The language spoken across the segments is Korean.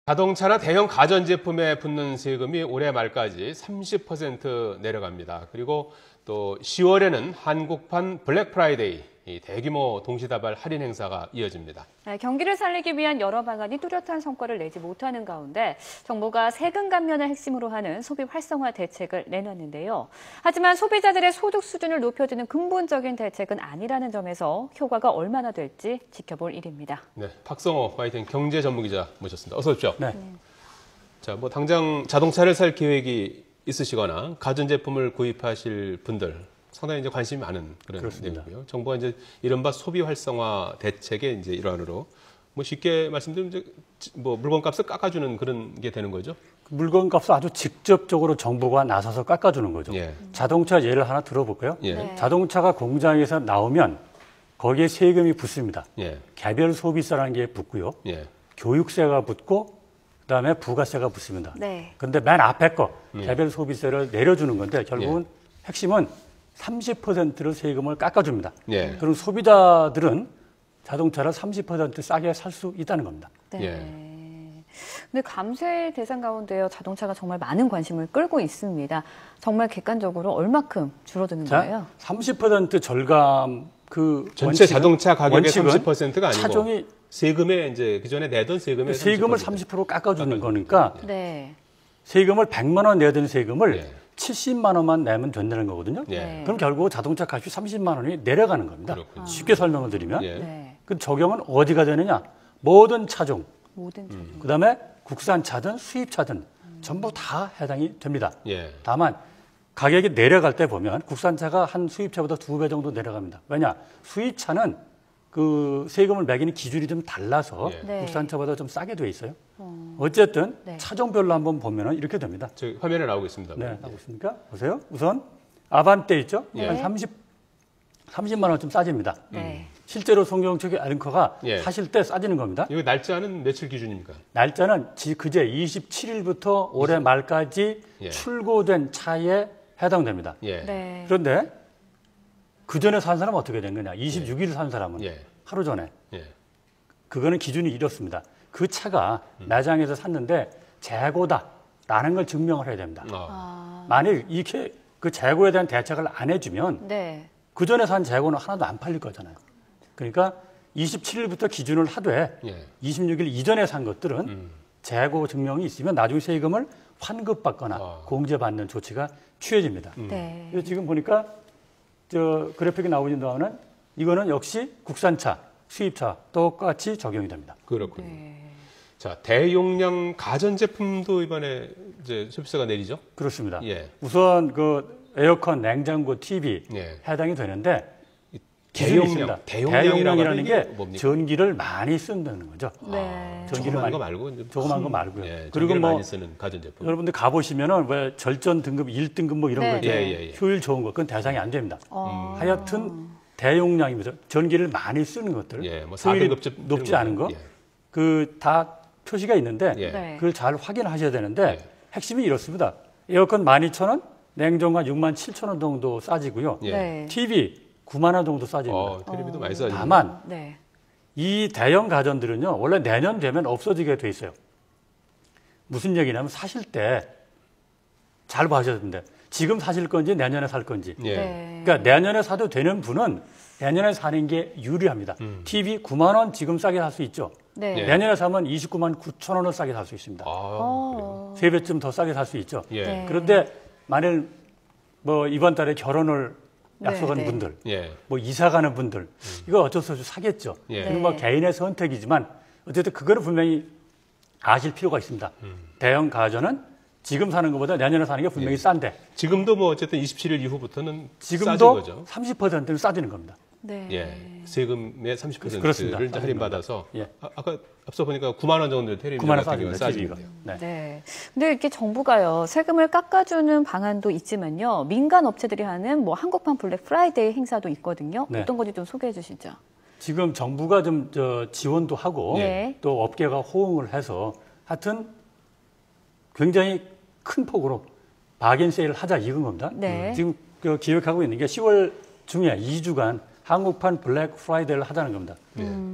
자동차나 대형 가전제품에 붙는 세금이 올해 말까지 30% 내려갑니다. 그리고 또 10월에는 한국판 블랙 프라이데이, 대규모 동시다발 할인 행사가 이어집니다. 경기를 살리기 위한 여러 방안이 뚜렷한 성과를 내지 못하는 가운데 정부가 세금 감면을 핵심으로 하는 소비 활성화 대책을 내놨는데요. 하지만 소비자들의 소득 수준을 높여주는 근본적인 대책은 아니라는 점에서 효과가 얼마나 될지 지켜볼 일입니다. 네, 박성호 YTN 경제 전문기자 모셨습니다. 어서 오십시오. 네. 자, 당장 자동차를 살 계획이 있으시거나 가전제품을 구입하실 분들 상당히 이제 관심이 많은 그런 내용이고요. 정부가 이제 이른바 소비 활성화 대책의 이제 일환으로 쉽게 말씀드리면 이제 물건값을 깎아주는 그런 게 되는 거죠. 물건값을 아주 직접적으로 정부가 나서서 깎아주는 거죠. 예. 자동차 예를 하나 들어볼까요? 예. 네. 자동차가 공장에서 나오면 거기에 세금이 붙습니다. 예. 개별 소비세라는 게 붙고요. 예. 교육세가 붙고 그다음에 부가세가 붙습니다. 네. 그런데 맨 앞에 거 개별 소비세를 내려주는 건데 결국은 핵심은 30%를 세금을 깎아줍니다. 예. 그럼 소비자들은 자동차를 30% 싸게 살 수 있다는 겁니다. 네. 예. 근데 감세 대상 가운데요, 자동차가 정말 많은 관심을 끌고 있습니다. 정말 객관적으로 얼마큼 줄어드는 거예요? 30% 절감 전체 자동차 가격의 원칙은 30%가 아니고 차종이 세금에 이제 그전에 내던 세금의 세금을 30% 깎아주는 거니까 네. 세금을 100만 원 내야 되는 세금을 예. 70만 원만 내면 된다는 거거든요. 예. 그럼 결국 자동차 값이 30만 원이 내려가는 겁니다. 그렇군요. 쉽게 설명을 드리면 예. 네. 그 적용은 어디가 되느냐? 모든 차종, 모든 그다음에 국산차든 수입차든 전부 다 해당이 됩니다. 예. 다만 가격이 내려갈 때 보면 국산차가 한 수입차보다 2배 정도 내려갑니다. 왜냐? 수입차는 그 세금을 매기는 기준이 좀 달라서 예. 네. 국산차보다 좀 싸게 돼 있어요. 어쨌든 네. 차종별로 한번 보면은 이렇게 됩니다. 저 화면에 나오고 있습니다. 네, 나오고 있습니까? 보세요. 우선 아반떼 있죠? 예. 한 30만 원 좀 싸집니다. 네. 실제로 송경철 앵커가 예. 사실 때 싸지는 겁니다. 이거 날짜는 며칠 기준입니까? 날짜는 그제 27일부터 올해 말까지 예. 출고된 차에 해당됩니다. 예. 네. 그런데 그 전에 산 사람은 어떻게 된 거냐? 26일 산 사람은 예. 하루 전에. 예. 그거는 기준이 이렇습니다. 그 차가 매장에서 샀는데 재고다라는 걸 증명을 해야 됩니다. 만일 이렇게 그 재고에 대한 대책을 안 해주면 네. 그 전에 산 재고는 하나도 안 팔릴 거잖아요. 그러니까 27일부터 기준을 하되 예. 26일 이전에 산 것들은 재고 증명이 있으면 나중에 세금을 환급받거나 공제받는 조치가 취해집니다. 네. 그래서 지금 보니까 저 그래픽이 나오는 동안은 이거는 역시 국산차, 수입차 똑같이 적용이 됩니다. 그렇군요. 네. 자, 대용량 가전제품도 이번에 이제 소비세가 내리죠? 그렇습니다. 예. 우선 그 에어컨, 냉장고, TV 예. 해당이 되는데 기준이 있습니다. 대용량이라는 게 뭡니까? 전기를 많이 쓴다는 거죠. 네. 조그만 거 말고 조그만 거 말고요. 예, 그리고 전기를 뭐 많이 쓰는 가전제품. 여러분들 가보시면은 왜 절전 등급 1등급 뭐 이런 네, 거 있죠. 네. 효율 좋은 거 그건 대상이 안 됩니다. 어. 하여튼 대용량입니다. 전기를 많이 쓰는 것들, 예, 뭐 효율이 4등급쯤 높지 않은 거, 예. 그 다 표시가 있는데 예. 네. 그걸 잘 확인하셔야 되는데 예. 핵심이 이렇습니다. 에어컨 12,000원, 냉장고가 67,000원 정도 싸지고요. 예. 네. TV 9만 원 정도 싸집니다. 텔레비도 많이 써야죠. 다만 네. 이 대형 가전들은요 원래 내년 되면 없어지게 돼 있어요. 무슨 얘기냐면 사실 때 잘 봐셔야 되는데 지금 사실 건지 내년에 살 건지. 예. 네. 그러니까 내년에 사도 되는 분은 내년에 사는 게 유리합니다. TV 9만 원 지금 싸게 살 수 있죠. 네. 예. 내년에 사면 29만 9천 원을 싸게 살 수 있습니다. 그래요? 3배쯤 더 싸게 살 수 있죠. 예. 네. 그런데 만일 뭐 이번 달에 결혼을 약속하는 네. 분들, 예. 뭐 이사 가는 분들, 이거 어쩔 수 없이 사겠죠. 예. 이건 뭐 개인의 선택이지만 어쨌든 그거는 분명히 아실 필요가 있습니다. 대형 가전은 지금 사는 것보다 내년에 사는 게 분명히 싼데 지금도 뭐 어쨌든 27일 이후부터는 싸진 지금도 거죠. 30%는 싸지는 겁니다. 네. 예. 세금의 30%를 그렇습니다. 이제 할인받아서 예. 아까 앞서 보니까 9만 원 정도 텔레비전 9만 원 같은 경우는 싸집니다. 싸지는데요. 네. 네. 근데 이렇게 정부가요, 세금을 깎아주는 방안도 있지만요, 민간 업체들이 하는 뭐 한국판 블랙 프라이데이 행사도 있거든요. 네. 어떤 건지 좀 소개해 주시죠. 지금 정부가 좀 지원도 하고 네. 또 업계가 호응을 해서 하여튼 굉장히 큰 폭으로 바겐 세일을 하자 이건 겁니다. 네. 지금 기획하고 있는 게 10월 중에 2주간 한국판 블랙 프라이데이를 하자는 겁니다.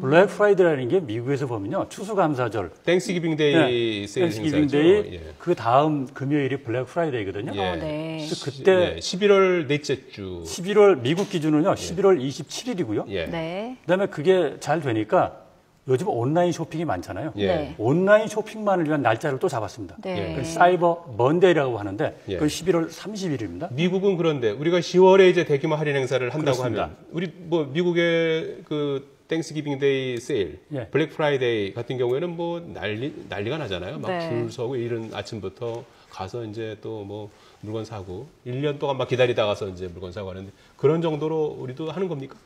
블랙 프라이데이라는 게 미국에서 보면요. 추수감사절. 땡스기빙 데이 세일 땡스기빙 행사죠. 데이 예. 그 다음 금요일이 블랙 프라이데이거든요. 예. 네. 그래서 그때 11월 넷째 주. 11월 미국 기준은요. 11월 27일이고요. 예. 네. 그다음에 그게 잘 되니까 요즘 온라인 쇼핑이 많잖아요. 예. 네. 온라인 쇼핑만을 위한 날짜를 또 잡았습니다. 네. 그걸 사이버 먼데이라고 하는데 예. 그건 11월 30일입니다. 미국은 그런데 우리가 10월에 이제 대규모 할인 행사를 한다고 그렇습니다. 하면 우리 뭐 미국의 그 땡스기빙 데이 세일, 예. 블랙 프라이데이 같은 경우에는 뭐 난리가 나잖아요. 막 네. 줄 서고 이른 아침부터 가서 이제 또 뭐 물건 사고 1년 동안 막 기다리다가서 이제 물건 사고 하는데 그런 정도로 우리도 하는 겁니까?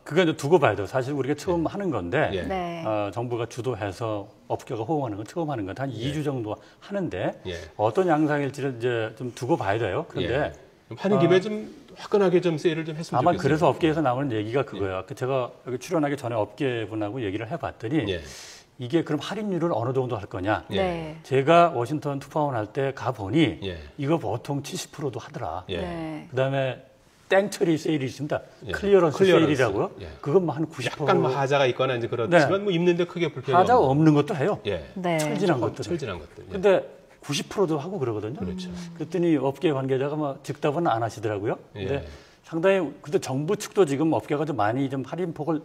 그건 이제 두고 봐야 돼요. 사실 우리가 처음 하는 건데 예. 네. 정부가 주도해서 업계가 호응하는 건 처음 하는 건데 한 2주 정도 하는데 예. 어떤 양상일지를 이제 좀 두고 봐야 돼요. 그런데 예. 그럼 하는 김에 좀 화끈하게 좀 세일을 좀 했으면 아마 좋겠어요. 그래서 업계에서 나오는 얘기가 그거예요. 제가 여기 출연하기 전에 업계분하고 얘기를 해봤더니 예. 이게 그럼 할인율을 어느 정도 할 거냐? 예. 네. 제가 워싱턴 투파원 할 때 가보니 예. 이거 보통 70%도 하더라. 예. 네. 그다음에 땡처리 세일이 있습니다. 예. 클리어런스 세일이라고요. 예. 그건 뭐 한 90%. 약간 뭐 하자가 있거나 이제 그렇지만 네. 뭐 입는데 크게 불편이 하자가 없는. 없는 것도 해요. 예. 네. 철진한 것들. 철진한 것들. 예. 근데 90%도 하고 그러거든요. 그렇죠. 그랬더니 업계 관계자가 뭐 즉답은 안 하시더라고요. 근데 예. 상당히 근데 정부 측도 지금 업계가 좀 많이 좀 할인폭을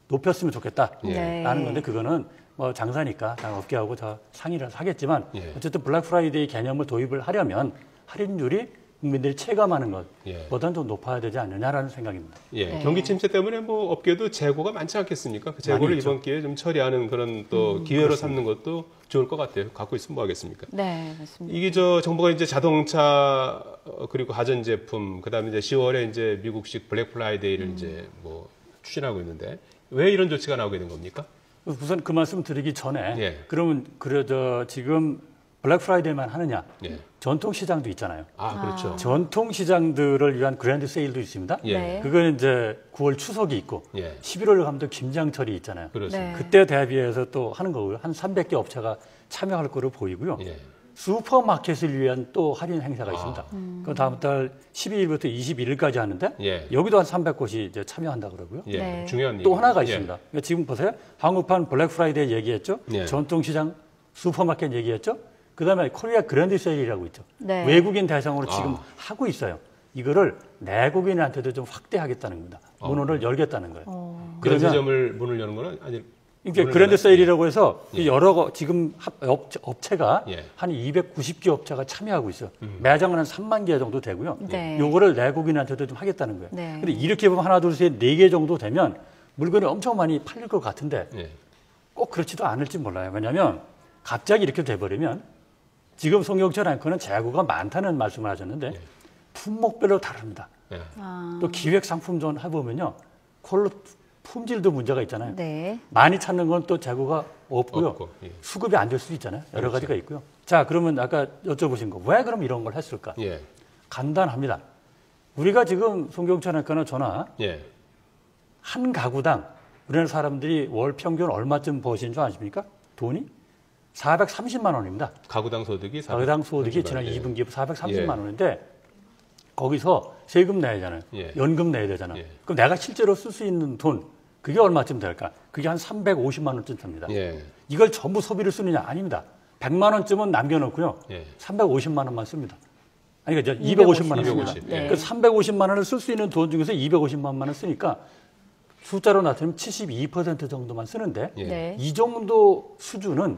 높였으면 좋겠다. 네. 라는 건데 그거는 뭐 장사니까 당 업계하고 다 상의를 하겠지만 예. 어쨌든 블랙 프라이데이 개념을 도입을 하려면 할인율이 국민들이 체감하는 예. 것보다는 좀 높아야 되지 않느냐라는 생각입니다. 예, 네. 경기 침체 때문에 뭐 업계도 재고가 많지 않겠습니까? 그 재고를 많이 있죠. 이번 기회에 좀 처리하는 그런 또 기회로 삼는 것도 좋을 것 같아요. 갖고 있으면 뭐 하겠습니까? 네, 맞습니다. 이게 저 정부가 이제 자동차 그리고 가전 제품 그다음에 이제 10월에 이제 미국식 블랙 프라이데이를 이제 뭐 추진하고 있는데 왜 이런 조치가 나오게 된 겁니까? 우선 그 말씀 드리기 전에 예. 그러면 지금 블랙 프라이데이만 하느냐? 예. 전통 시장도 있잖아요. 아, 그렇죠. 전통 시장들을 위한 그랜드 세일도 있습니다. 예. 네. 그건 이제 9월 추석이 있고 예. 11월 가면 또 김장철이 있잖아요. 그렇습니다. 네. 그때 대비해서 또 하는 거고요. 한 300개 업체가 참여할 거로 보이고요. 예. 슈퍼마켓을 위한 또 할인 행사가 있습니다. 그 다음 달 12일부터 21일까지 하는데 예. 여기도 한 300곳이 이제 참여한다 그러고요. 예. 네. 중요한 또 얘기입니다. 하나가 예. 있습니다. 그러니까 지금 보세요. 한국판 블랙 프라이데이 얘기했죠. 예. 전통시장 슈퍼마켓 얘기했죠. 그다음에 코리아 그랜드 세일이라고 있죠. 네. 외국인 대상으로 지금 아. 하고 있어요. 이거를 내국인한테도 좀 확대하겠다는 겁니다. 문을 열겠다는 거예요. 그런 그러면 지점을 문을 여는 거는 아니 이게 문을 그랜드 여나? 세일이라고 해서 예. 여러 지금 업체가 예. 한 290개 업체가 참여하고 있어요. 매장은 한 3만 개 정도 되고요. 네. 요거를 내국인한테도 좀 하겠다는 거예요. 네. 근데 이렇게 보면 하나, 둘, 셋, 네 개 정도 되면 물건이 엄청 많이 팔릴 것 같은데 예. 꼭 그렇지도 않을지 몰라요. 왜냐하면 갑자기 이렇게 돼버리면 지금 송영철 앵커는 재고가 많다는 말씀을 하셨는데 예. 품목별로 다릅니다. 예. 또 기획 상품전 해보면요. 콜로 품질도 문제가 있잖아요. 네. 많이 찾는 건 또 재고가 없고요. 없고, 예. 수급이 안 될 수도 있잖아요. 여러 그렇죠. 가지가 있고요. 자, 그러면 아까 여쭤보신 거 왜 그럼 이런 걸 했을까? 예. 간단합니다. 우리가 지금 송경철 앵커나 저나 예. 한 가구당 우리나라 사람들이 월 평균 얼마쯤 버시는 줄 아십니까? 돈이 430만 원입니다. 가구당 소득이 가구당 소득이 430만 지난 원. 예. 2분기에 430만 예. 원인데 거기서 세금 내야 되잖아요. 예. 연금 내야 되잖아요. 예. 그럼 내가 실제로 쓸 수 있는 돈 그게 얼마쯤 될까? 그게 한 350만 원쯤 됩니다. 예. 이걸 전부 소비를 쓰느냐? 아닙니다. 100만 원쯤은 남겨놓고요. 예. 350만 원만 씁니다. 아니, 그러니까 250만 원 씁니다. 250, 네. 그 350만 원을 쓸 수 있는 돈 중에서 250만 원을 쓰니까 숫자로 나타내면 72% 정도만 쓰는데 예. 네. 이 정도 수준은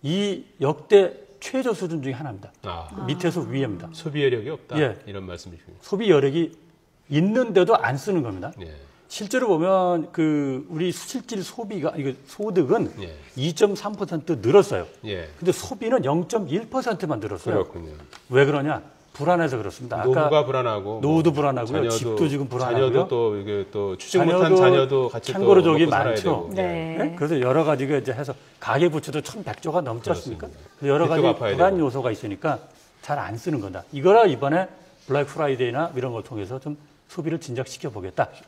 이 역대 최저 수준 중에 하나입니다. 아, 밑에서 위입니다. 소비 여력이 없다. 예. 이런 말씀이시군요. 소비 여력이 있는데도 안 쓰는 겁니다. 예. 실제로 보면 그 우리 실질 소비가 이거 소득은 예. 2.3% 늘었어요. 예. 근데 소비는 0.1%만 늘었어요. 그렇군요. 왜 그러냐? 불안해서 그렇습니다. 아까 노후가 불안하고 노후도 뭐 불안하고요. 집도 지금 불안하고요. 자녀도 또 이게 또 취직 자녀도 못한 자녀도 같이 참고로 또 저기 먹고 살아야 많죠. 되고. 예. 네. 네? 그래서 여러 가지가 이제 해서 가계 부채도 1,100조가 넘지 않습니까? 그렇습니다. 그래서 여러 가지 빚도 갚아야 불안 되고. 요소가 있으니까 잘 안 쓰는 거다. 이거라 이번에 블랙 프라이데이나 이런 걸 통해서 좀 소비를 진작시켜 보겠다라는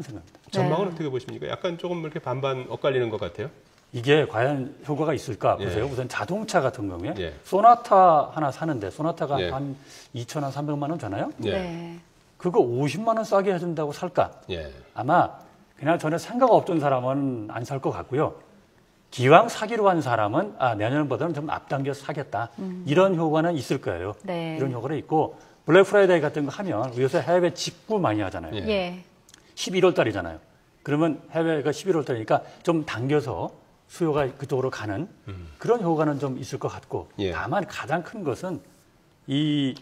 생각입니다. 전망은 네. 어떻게 보십니까? 약간 조금 이렇게 반반 엇갈리는 것 같아요. 이게 과연 효과가 있을까 예. 보세요. 우선 자동차 같은 경우에 예. 소나타 하나 사는데 소나타가 예. 한 2,300만 원 되나요? 예. 네. 그거 50만 원 싸게 해준다고 살까? 예. 아마 그냥 전혀 생각 없던 사람은 안 살 것 같고요. 기왕 사기로 한 사람은 내년보다는 좀 앞당겨서 사겠다. 이런 효과는 있을 거예요. 네. 이런 효과는 있고 블랙 프라이데이 같은 거 하면 요새 해외 직구 많이 하잖아요. 예. 11월 달이잖아요. 그러면 해외가 11월 달이니까 좀 당겨서 수요가 그쪽으로 가는 그런 효과는 좀 있을 것 같고 예. 다만 가장 큰 것은 이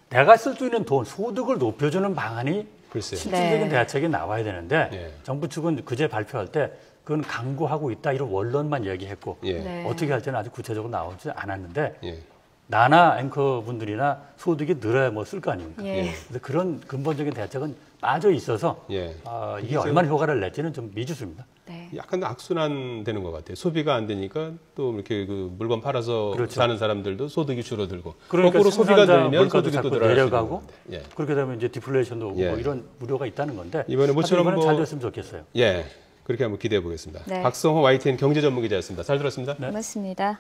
내가 쓸 수 있는 돈, 소득을 높여주는 방안이 글쎄요. 실질적인 네. 대책이 나와야 되는데 예. 정부 측은 그제 발표할 때 그건 강구하고 있다 이런 원론만 얘기했고 예. 네. 어떻게 할지는 아직 구체적으로 나오지 않았는데 예. 나나 앵커 분들이나 소득이 늘어야 뭐 쓸 거 아닙니까? 예. 그래서 그런 근본적인 대책은 빠져 있어서 예. 이게 얼마나 효과를 낼지는 좀 미지수입니다. 네. 약간 악순환 되는 것 같아요. 소비가 안 되니까 또 이렇게 그 물건 팔아서 그렇죠. 사는 사람들도 소득이 줄어들고 그러니까 거꾸로 소비가 생산자 늘면 물가도 소득이 또 자꾸 늘어날 수 있는 내려가고 건데. 예. 그렇게 되면 이제 디플레이션도 오고 예. 뭐 이런 우려가 있다는 건데 이번에 모처럼 이번엔 뭐- 잘 됐으면 좋겠어요. 예. 그렇게 한번 기대해 보겠습니다. 네. 박성호 YTN 경제전문기자였습니다. 잘 들었습니다. 네. 고맙습니다.